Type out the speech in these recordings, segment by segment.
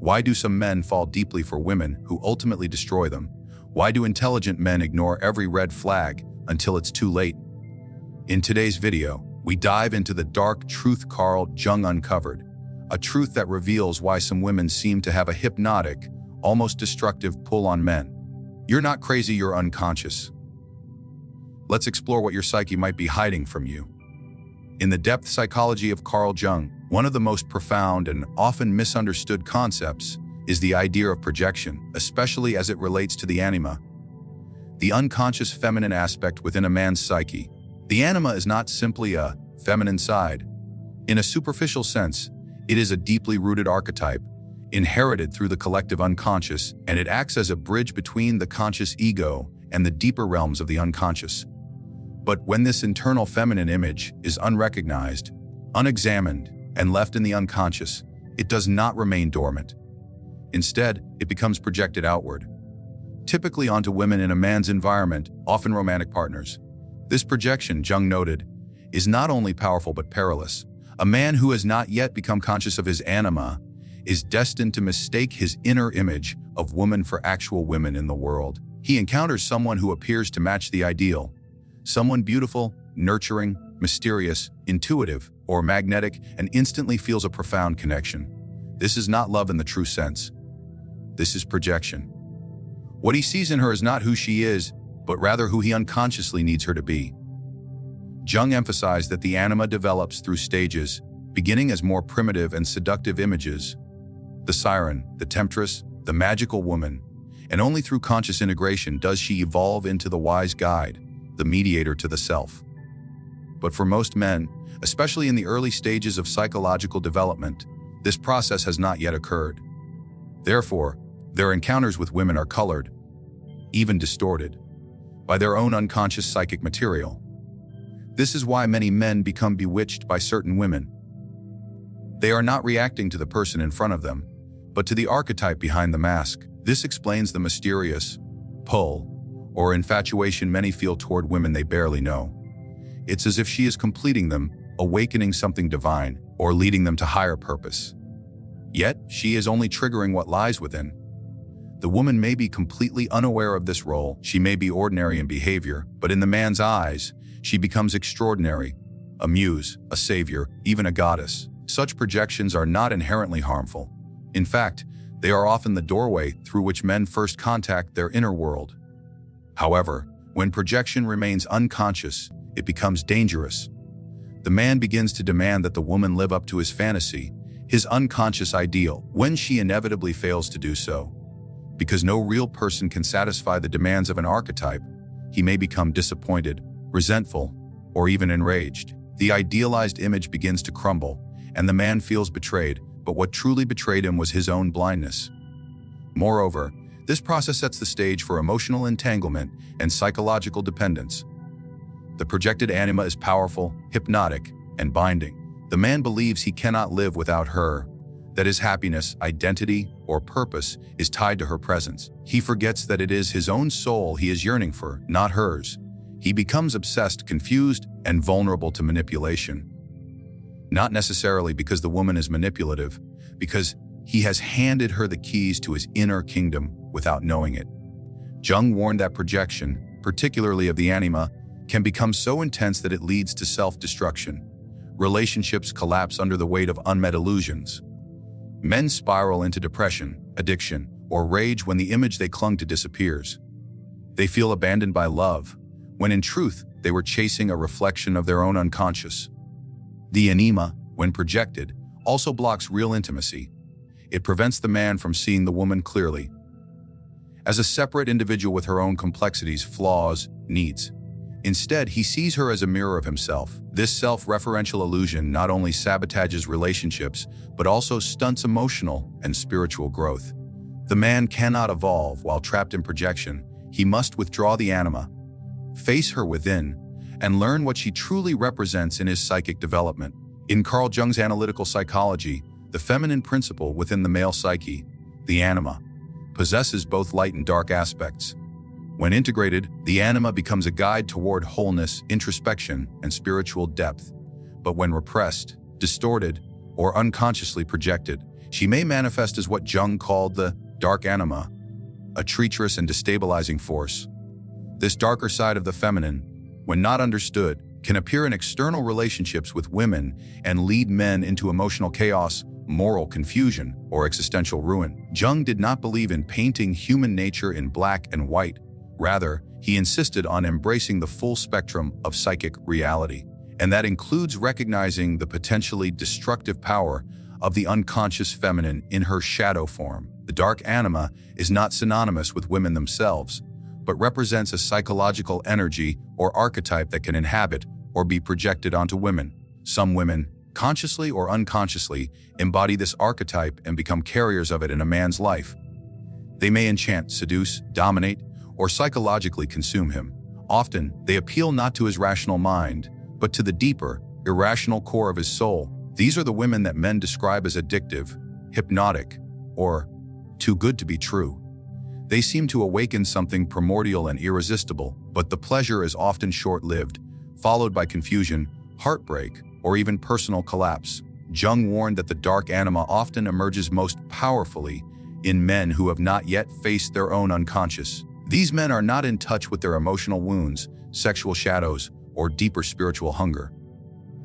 Why do some men fall deeply for women who ultimately destroy them? Why do intelligent men ignore every red flag until it's too late? In today's video, we dive into the dark truth Carl Jung uncovered, a truth that reveals why some women seem to have a hypnotic, almost destructive pull on men. You're not crazy, you're unconscious. Let's explore what your psyche might be hiding from you. In the depth psychology of Carl Jung, one of the most profound and often misunderstood concepts is the idea of projection, especially as it relates to the anima, the unconscious feminine aspect within a man's psyche. The anima is not simply a feminine side. In a superficial sense, it is a deeply rooted archetype, inherited through the collective unconscious, and it acts as a bridge between the conscious ego and the deeper realms of the unconscious. But when this internal feminine image is unrecognized, unexamined, and left in the unconscious, it does not remain dormant. Instead, it becomes projected outward, typically onto women in a man's environment, often romantic partners. This projection, Jung noted, is not only powerful but perilous. A man who has not yet become conscious of his anima is destined to mistake his inner image of woman for actual women in the world. He encounters someone who appears to match the ideal, someone beautiful, nurturing, mysterious, intuitive, or magnetic, and instantly feels a profound connection. This is not love in the true sense. This is projection. What he sees in her is not who she is, but rather who he unconsciously needs her to be. Jung emphasized that the anima develops through stages, beginning as more primitive and seductive images, the siren, the temptress, the magical woman, and only through conscious integration does she evolve into the wise guide, the mediator to the self. But for most men, especially in the early stages of psychological development, this process has not yet occurred. Therefore, their encounters with women are colored, even distorted, by their own unconscious psychic material. This is why many men become bewitched by certain women. They are not reacting to the person in front of them, but to the archetype behind the mask. This explains the mysterious pull or infatuation many feel toward women they barely know. It's as if she is completing them, awakening something divine, or leading them to higher purpose. Yet, she is only triggering what lies within. The woman may be completely unaware of this role. She may be ordinary in behavior, but in the man's eyes, she becomes extraordinary, a muse, a savior, even a goddess. Such projections are not inherently harmful. In fact, they are often the doorway through which men first contact their inner world. However, when projection remains unconscious, it becomes dangerous. The man begins to demand that the woman live up to his fantasy, his unconscious ideal, when she inevitably fails to do so. Because no real person can satisfy the demands of an archetype, he may become disappointed, resentful, or even enraged. The idealized image begins to crumble, and the man feels betrayed, but what truly betrayed him was his own blindness. Moreover, this process sets the stage for emotional entanglement and psychological dependence. The projected anima is powerful, hypnotic, and binding. The man believes he cannot live without her, that his happiness, identity, or purpose is tied to her presence. He forgets that it is his own soul he is yearning for, not hers. He becomes obsessed, confused, and vulnerable to manipulation. Not necessarily because the woman is manipulative, because he has handed her the keys to his inner kingdom without knowing it. Jung warned that projection, particularly of the anima, can become so intense that it leads to self-destruction. Relationships collapse under the weight of unmet illusions. Men spiral into depression, addiction, or rage when the image they clung to disappears. They feel abandoned by love, when in truth they were chasing a reflection of their own unconscious. The anima, when projected, also blocks real intimacy. It prevents the man from seeing the woman clearly, as a separate individual with her own complexities, flaws, needs. Instead, he sees her as a mirror of himself. This self-referential illusion not only sabotages relationships, but also stunts emotional and spiritual growth. The man cannot evolve while trapped in projection. He must withdraw the anima, face her within, and learn what she truly represents in his psychic development. In Carl Jung's analytical psychology, the feminine principle within the male psyche, the anima, possesses both light and dark aspects. When integrated, the anima becomes a guide toward wholeness, introspection, and spiritual depth. But when repressed, distorted, or unconsciously projected, She may manifest as what Jung called the dark anima, a treacherous and destabilizing force. This darker side of the feminine, when not understood, can appear in external relationships with women and lead men into emotional chaos, moral confusion, or existential ruin. Jung did not believe in painting human nature in black and white. Rather, he insisted on embracing the full spectrum of psychic reality, and that includes recognizing the potentially destructive power of the unconscious feminine in her shadow form. The dark anima is not synonymous with women themselves, but represents a psychological energy or archetype that can inhabit or be projected onto women. Some women, consciously or unconsciously, embody this archetype and become carriers of it in a man's life. They may enchant, seduce, dominate, or psychologically consume him. Often, they appeal not to his rational mind, but to the deeper, irrational core of his soul. These are the women that men describe as addictive, hypnotic, or too good to be true. They seem to awaken something primordial and irresistible, but the pleasure is often short-lived, followed by confusion, heartbreak, or even personal collapse. Jung warned that the dark anima often emerges most powerfully in men who have not yet faced their own unconscious. These men are not in touch with their emotional wounds, sexual shadows, or deeper spiritual hunger.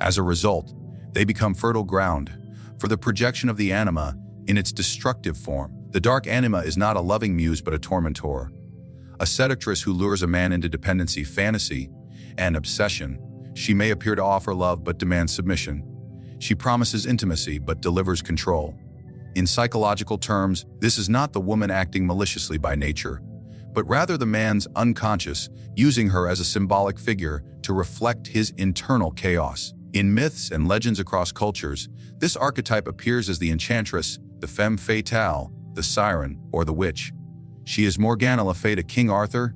As a result, they become fertile ground for the projection of the anima in its destructive form. The dark anima is not a loving muse but a tormentor, a seductress who lures a man into dependency, fantasy, and obsession. She may appear to offer love but demands submission. She promises intimacy but delivers control. In psychological terms, this is not the woman acting maliciously by nature, but rather the man's unconscious, using her as a symbolic figure to reflect his internal chaos. In myths and legends across cultures, this archetype appears as the enchantress, the femme fatale, the siren, or the witch. She is Morgana Le Fay to King Arthur,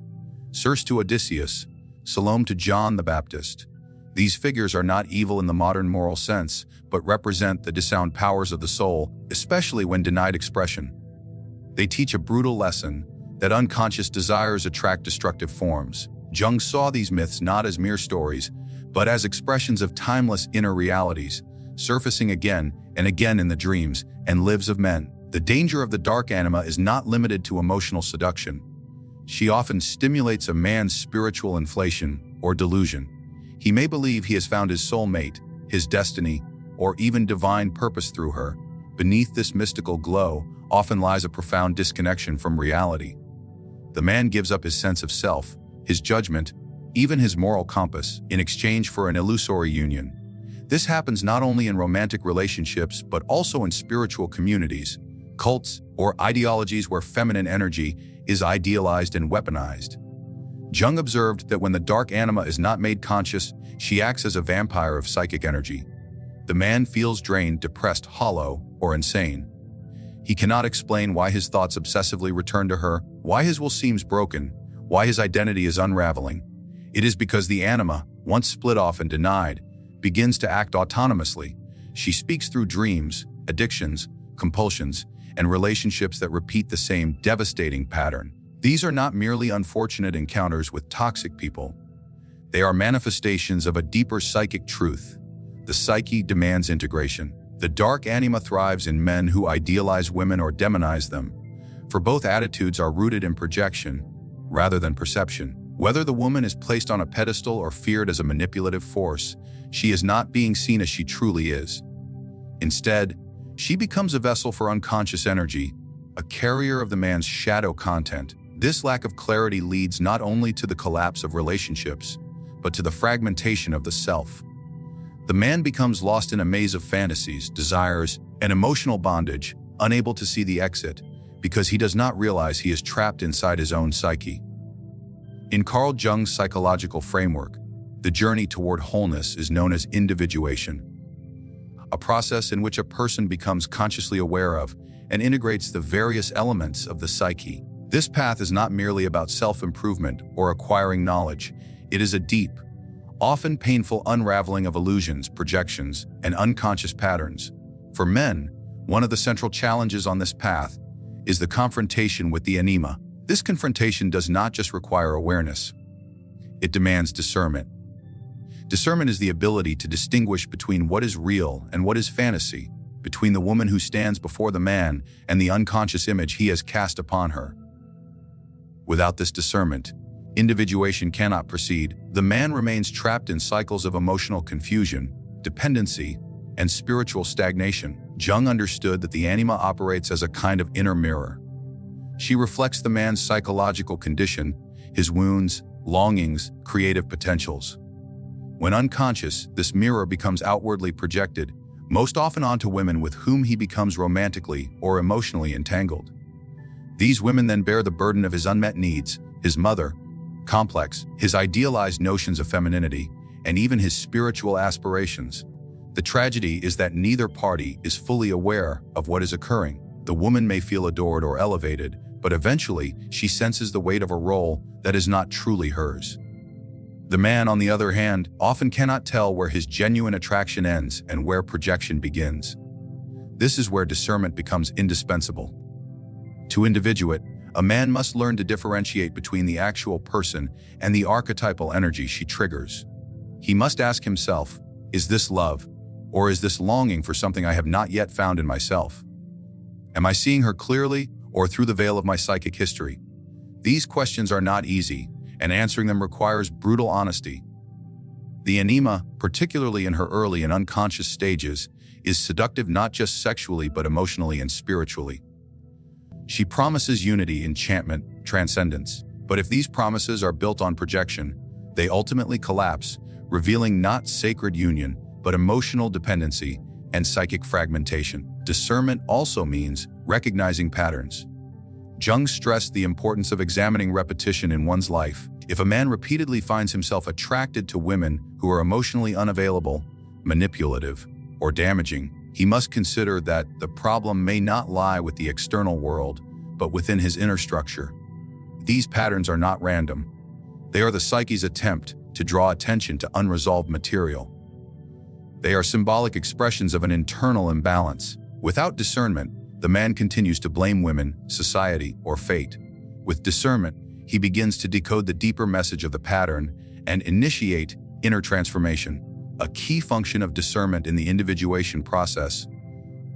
Circe to Odysseus, Salome to John the Baptist. These figures are not evil in the modern moral sense, but represent the dissound powers of the soul, especially when denied expression. They teach a brutal lesson that unconscious desires attract destructive forms. Jung saw these myths not as mere stories, but as expressions of timeless inner realities, surfacing again and again in the dreams and lives of men. The danger of the dark anima is not limited to emotional seduction. She often stimulates a man's spiritual inflation or delusion. He may believe he has found his soulmate, his destiny, or even divine purpose through her. Beneath this mystical glow often lies a profound disconnection from reality. The man gives up his sense of self, his judgment, even his moral compass, in exchange for an illusory union. This happens not only in romantic relationships, but also in spiritual communities, cults, or ideologies where feminine energy is idealized and weaponized. Jung observed that when the dark anima is not made conscious, she acts as a vampire of psychic energy. The man feels drained, depressed, hollow, or insane. He cannot explain why his thoughts obsessively return to her, why his will seems broken, why his identity is unraveling. It is because the anima, once split off and denied, begins to act autonomously. She speaks through dreams, addictions, compulsions, and relationships that repeat the same devastating pattern. These are not merely unfortunate encounters with toxic people. They are manifestations of a deeper psychic truth. The psyche demands integration. The dark anima thrives in men who idealize women or demonize them, for both attitudes are rooted in projection rather than perception. Whether the woman is placed on a pedestal or feared as a manipulative force, she is not being seen as she truly is. Instead, she becomes a vessel for unconscious energy, a carrier of the man's shadow content. This lack of clarity leads not only to the collapse of relationships, but to the fragmentation of the self. The man becomes lost in a maze of fantasies, desires, and emotional bondage, unable to see the exit, because he does not realize he is trapped inside his own psyche. In Carl Jung's psychological framework, the journey toward wholeness is known as individuation, a process in which a person becomes consciously aware of and integrates the various elements of the psyche. This path is not merely about self-improvement or acquiring knowledge. It is a deep, often painful unraveling of illusions, projections, and unconscious patterns. For men, one of the central challenges on this path is the confrontation with the anima. This confrontation does not just require awareness. It demands discernment. Discernment is the ability to distinguish between what is real and what is fantasy, between the woman who stands before the man and the unconscious image he has cast upon her. Without this discernment, individuation cannot proceed. The man remains trapped in cycles of emotional confusion, dependency, and spiritual stagnation. Jung understood that the anima operates as a kind of inner mirror. She reflects the man's psychological condition, his wounds, longings, creative potentials. When unconscious, this mirror becomes outwardly projected, most often onto women with whom he becomes romantically or emotionally entangled. These women then bear the burden of his unmet needs, his mother complex, his idealized notions of femininity, and even his spiritual aspirations. The tragedy is that neither party is fully aware of what is occurring. The woman may feel adored or elevated, but eventually she senses the weight of a role that is not truly hers. The man, on the other hand, often cannot tell where his genuine attraction ends and where projection begins. This is where discernment becomes indispensable. To individuate, a man must learn to differentiate between the actual person and the archetypal energy she triggers. He must ask himself, is this love, or is this longing for something I have not yet found in myself? Am I seeing her clearly, or through the veil of my psychic history? These questions are not easy, and answering them requires brutal honesty. The anima, particularly in her early and unconscious stages, is seductive not just sexually but emotionally and spiritually. She promises unity, enchantment, transcendence. But if these promises are built on projection, they ultimately collapse, revealing not sacred union, but emotional dependency and psychic fragmentation. Discernment also means recognizing patterns. Jung stressed the importance of examining repetition in one's life. If a man repeatedly finds himself attracted to women who are emotionally unavailable, manipulative, or damaging, he must consider that the problem may not lie with the external world, but within his inner structure. These patterns are not random. They are the psyche's attempt to draw attention to unresolved material. They are symbolic expressions of an internal imbalance. Without discernment, the man continues to blame women, society, or fate. With discernment, he begins to decode the deeper message of the pattern and initiate inner transformation. A key function of discernment in the individuation process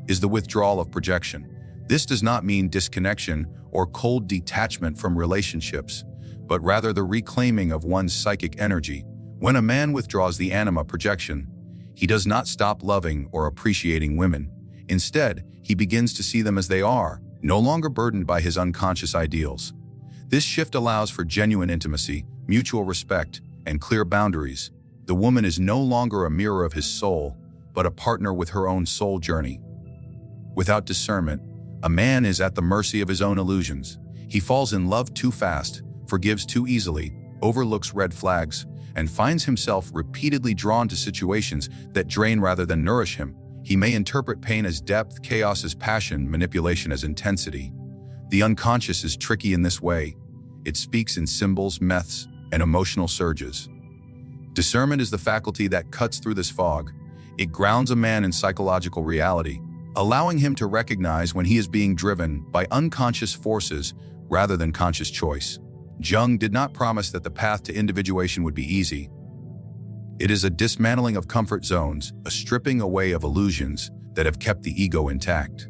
is the withdrawal of projection. This does not mean disconnection or cold detachment from relationships, but rather the reclaiming of one's psychic energy. When a man withdraws the anima projection, he does not stop loving or appreciating women. Instead, he begins to see them as they are, no longer burdened by his unconscious ideals. This shift allows for genuine intimacy, mutual respect, and clear boundaries. The woman is no longer a mirror of his soul, but a partner with her own soul journey. Without discernment, a man is at the mercy of his own illusions. He falls in love too fast, forgives too easily, overlooks red flags, and finds himself repeatedly drawn to situations that drain rather than nourish him. He may interpret pain as depth, chaos as passion, manipulation as intensity. The unconscious is tricky in this way. It speaks in symbols, myths, and emotional surges. Discernment is the faculty that cuts through this fog. It grounds a man in psychological reality, allowing him to recognize when he is being driven by unconscious forces rather than conscious choice. Jung did not promise that the path to individuation would be easy. It is a dismantling of comfort zones, a stripping away of illusions that have kept the ego intact.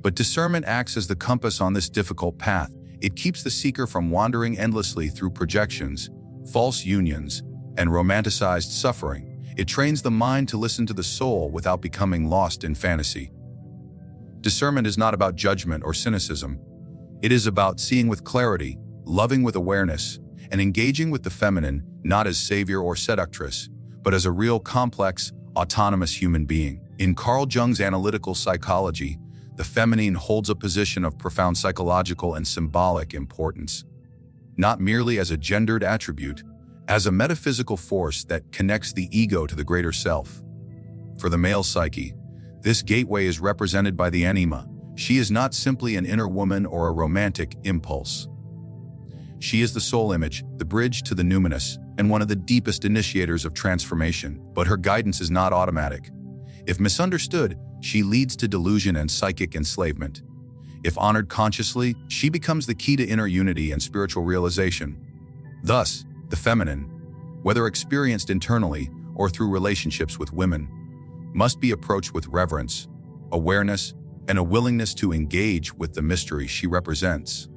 But discernment acts as the compass on this difficult path. It keeps the seeker from wandering endlessly through projections, false unions, and romanticized suffering. It trains the mind to listen to the soul without becoming lost in fantasy. Discernment is not about judgment or cynicism. It is about seeing with clarity, loving with awareness, and engaging with the feminine not as savior or seductress, but as a real complex, autonomous human being. In Carl Jung's analytical psychology, the feminine holds a position of profound psychological and symbolic importance, not merely as a gendered attribute, as a metaphysical force that connects the ego to the greater self. For the male psyche, this gateway is represented by the anima. She is not simply an inner woman or a romantic impulse. She is the soul image, the bridge to the numinous, and one of the deepest initiators of transformation. But her guidance is not automatic. If misunderstood, she leads to delusion and psychic enslavement. If honored consciously, she becomes the key to inner unity and spiritual realization. Thus, the feminine, whether experienced internally or through relationships with women, must be approached with reverence, awareness, and a willingness to engage with the mystery she represents.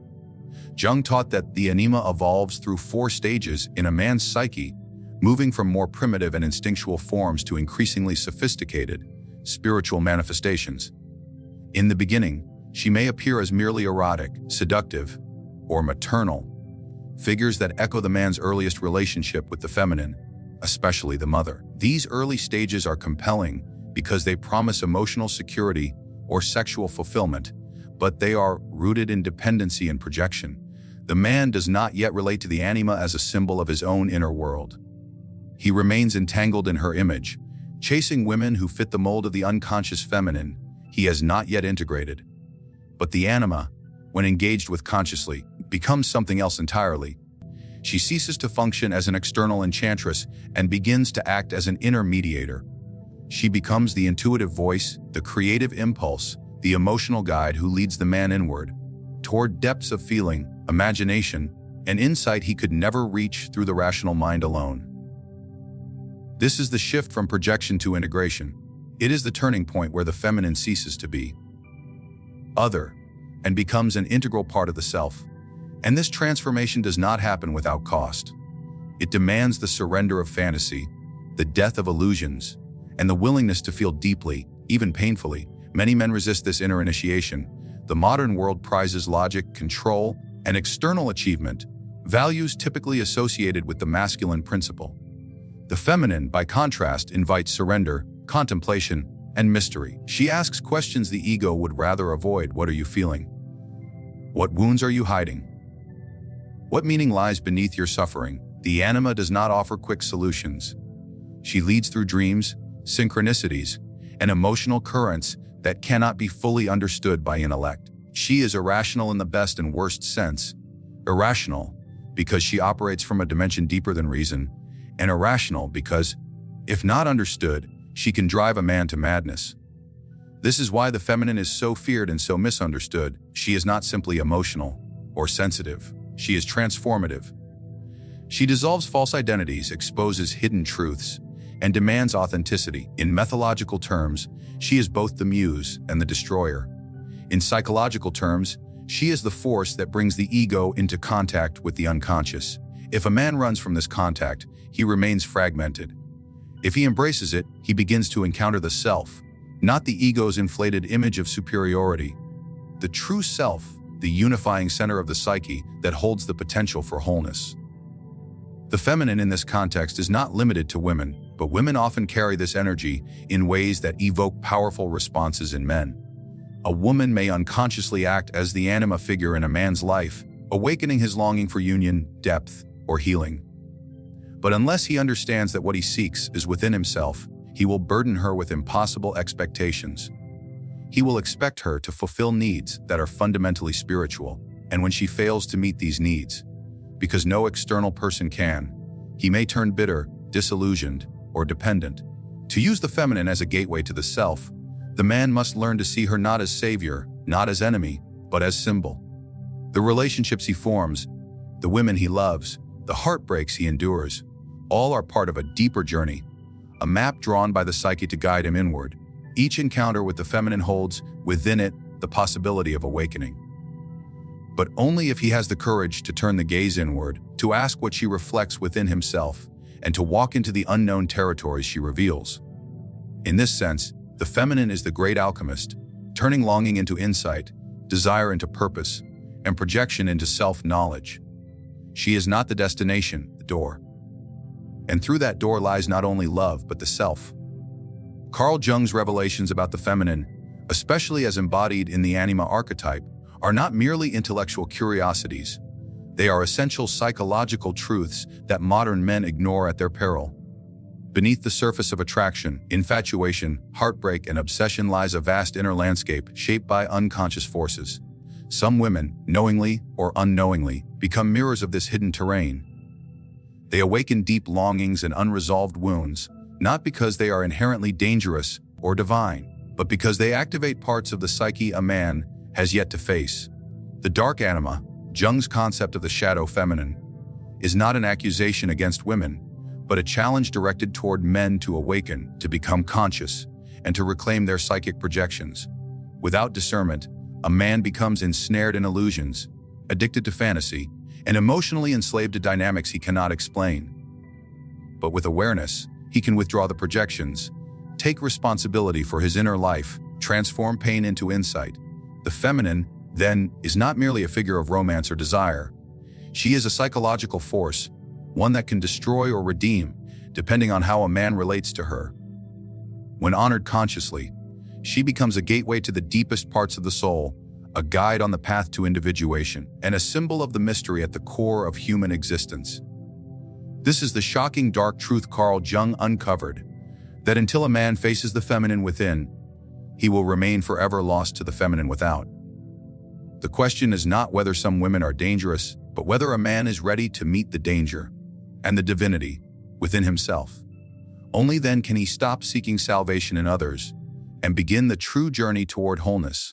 Jung taught that the anima evolves through 4 stages in a man's psyche, moving from more primitive and instinctual forms to increasingly sophisticated, spiritual manifestations. In the beginning, she may appear as merely erotic, seductive, or maternal, figures that echo the man's earliest relationship with the feminine, especially the mother. These early stages are compelling because they promise emotional security or sexual fulfillment, but they are rooted in dependency and projection. The man does not yet relate to the anima as a symbol of his own inner world. He remains entangled in her image, chasing women who fit the mold of the unconscious feminine he has not yet integrated. But the anima, when engaged with consciously, becomes something else entirely. She ceases to function as an external enchantress and begins to act as an inner mediator. She becomes the intuitive voice, the creative impulse, the emotional guide who leads the man inward, toward depths of feeling, imagination, and insight he could never reach through the rational mind alone. This is the shift from projection to integration. It is the turning point where the feminine ceases to be other and becomes an integral part of the self. And this transformation does not happen without cost. It demands the surrender of fantasy, the death of illusions, and the willingness to feel deeply, even painfully. Many men resist this inner initiation. The modern world prizes logic, control, and external achievement, values typically associated with the masculine principle. The feminine, by contrast, invites surrender, contemplation, and mystery. She asks questions the ego would rather avoid. What are you feeling? What wounds are you hiding? What meaning lies beneath your suffering? The anima does not offer quick solutions. She leads through dreams, synchronicities, and emotional currents that cannot be fully understood by intellect. She is irrational in the best and worst sense. Irrational because she operates from a dimension deeper than reason, and irrational because, if not understood, she can drive a man to madness. This is why the feminine is so feared and so misunderstood. She is not simply emotional or sensitive. She is transformative. She dissolves false identities, exposes hidden truths, and demands authenticity. In mythological terms, she is both the muse and the destroyer. In psychological terms, she is the force that brings the ego into contact with the unconscious. If a man runs from this contact, he remains fragmented. If he embraces it, he begins to encounter the self, not the ego's inflated image of superiority. The true self, the unifying center of the psyche that holds the potential for wholeness. The feminine in this context is not limited to women, but women often carry this energy in ways that evoke powerful responses in men. A woman may unconsciously act as the anima figure in a man's life, awakening his longing for union, depth, or healing. But unless he understands that what he seeks is within himself, he will burden her with impossible expectations. He will expect her to fulfill needs that are fundamentally spiritual, and when she fails to meet these needs, because no external person can, he may turn bitter, disillusioned, or dependent. To use the feminine as a gateway to the self, the man must learn to see her not as savior, not as enemy, but as symbol. The relationships he forms, the women he loves, the heartbreaks he endures, all are part of a deeper journey, a map drawn by the psyche to guide him inward. Each encounter with the feminine holds within it the possibility of awakening. But only if he has the courage to turn the gaze inward, to ask what she reflects within himself, and to walk into the unknown territories she reveals. In this sense, the feminine is the great alchemist, turning longing into insight, desire into purpose, and projection into self-knowledge. She is not the destination, the door. And through that door lies not only love, but the self. Carl Jung's revelations about the feminine, especially as embodied in the Anima archetype, are not merely intellectual curiosities. They are essential psychological truths that modern men ignore at their peril. Beneath the surface of attraction, infatuation, heartbreak, and obsession lies a vast inner landscape shaped by unconscious forces. Some women, knowingly or unknowingly, become mirrors of this hidden terrain. They awaken deep longings and unresolved wounds, not because they are inherently dangerous or divine, but because they activate parts of the psyche a man has yet to face. The dark anima, Jung's concept of the shadow feminine, is not an accusation against women, but a challenge directed toward men to awaken, to become conscious, and to reclaim their psychic projections. Without discernment, a man becomes ensnared in illusions, addicted to fantasy, and emotionally enslaved to dynamics he cannot explain. But with awareness, he can withdraw the projections, take responsibility for his inner life, transform pain into insight. The feminine, then, is not merely a figure of romance or desire. She is a psychological force, one that can destroy or redeem, depending on how a man relates to her. When honored consciously, she becomes a gateway to the deepest parts of the soul, a guide on the path to individuation, and a symbol of the mystery at the core of human existence. This is the shocking dark truth Carl Jung uncovered, that until a man faces the feminine within, he will remain forever lost to the feminine without. The question is not whether some women are dangerous, but whether a man is ready to meet the danger and the divinity within himself. Only then can he stop seeking salvation in others and begin the true journey toward wholeness.